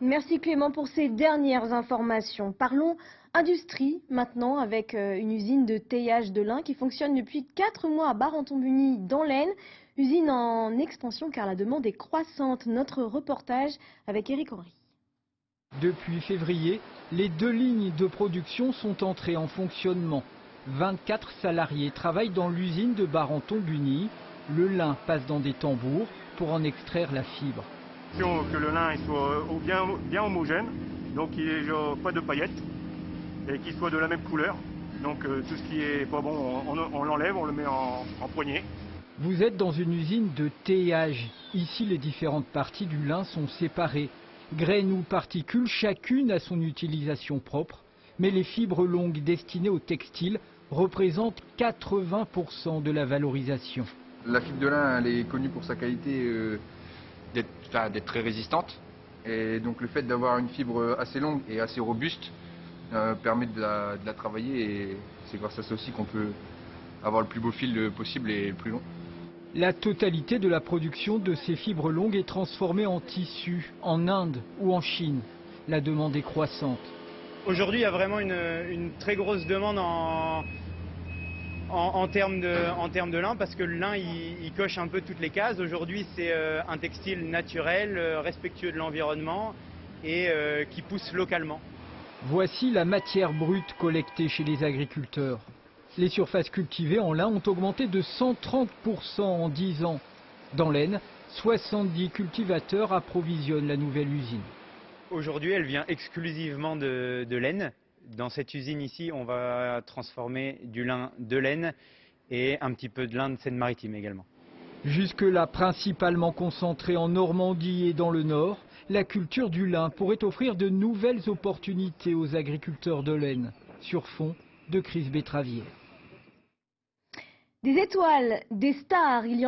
Merci Clément pour ces dernières informations. Parlons industrie maintenant avec une usine de teillage de lin qui fonctionne depuis 4 mois à Barenton-Buny dans l'Aisne. Usine en expansion car la demande est croissante. Notre reportage avec Éric Henry. Depuis février, les 2 lignes de production sont entrées en fonctionnement. 24 salariés travaillent dans l'usine de Barenton-Buny. Le lin passe dans des tambours pour en extraire la fibre. Que le lin soit bien homogène, donc il n'y ait pas de paillettes et qu'il soit de la même couleur. Donc tout ce qui est pas bon, on l'enlève, on le met en poignée. Vous êtes dans une usine de teillage. Ici, les différentes parties du lin sont séparées. Graines ou particules, chacune a son utilisation propre. Mais les fibres longues destinées au textile représentent 80% de la valorisation. La fibre de lin, elle est connue pour sa qualité d'être très résistante. Et donc le fait d'avoir une fibre assez longue et assez robuste permet de la travailler. Et c'est grâce à ça aussi qu'on peut avoir le plus beau fil possible et le plus long. La totalité de la production de ces fibres longues est transformée en tissu, en Inde ou en Chine. La demande est croissante. Aujourd'hui, il y a vraiment une très grosse demande en termes de lin, parce que le lin, il coche un peu toutes les cases. Aujourd'hui, c'est un textile naturel, respectueux de l'environnement et qui pousse localement. Voici la matière brute collectée chez les agriculteurs. Les surfaces cultivées en lin ont augmenté de 130% en 10 ans. Dans l'Aisne, 70 cultivateurs approvisionnent la nouvelle usine. Aujourd'hui, elle vient exclusivement de l'Aisne. Dans cette usine ici, on va transformer du lin de l'Aisne et un petit peu de lin de Seine-Maritime également. Jusque-là, principalement concentrée en Normandie et dans le Nord, la culture du lin pourrait offrir de nouvelles opportunités aux agriculteurs de l'Aisne, sur fond de crise betteravière. Des étoiles, des stars, il y en a.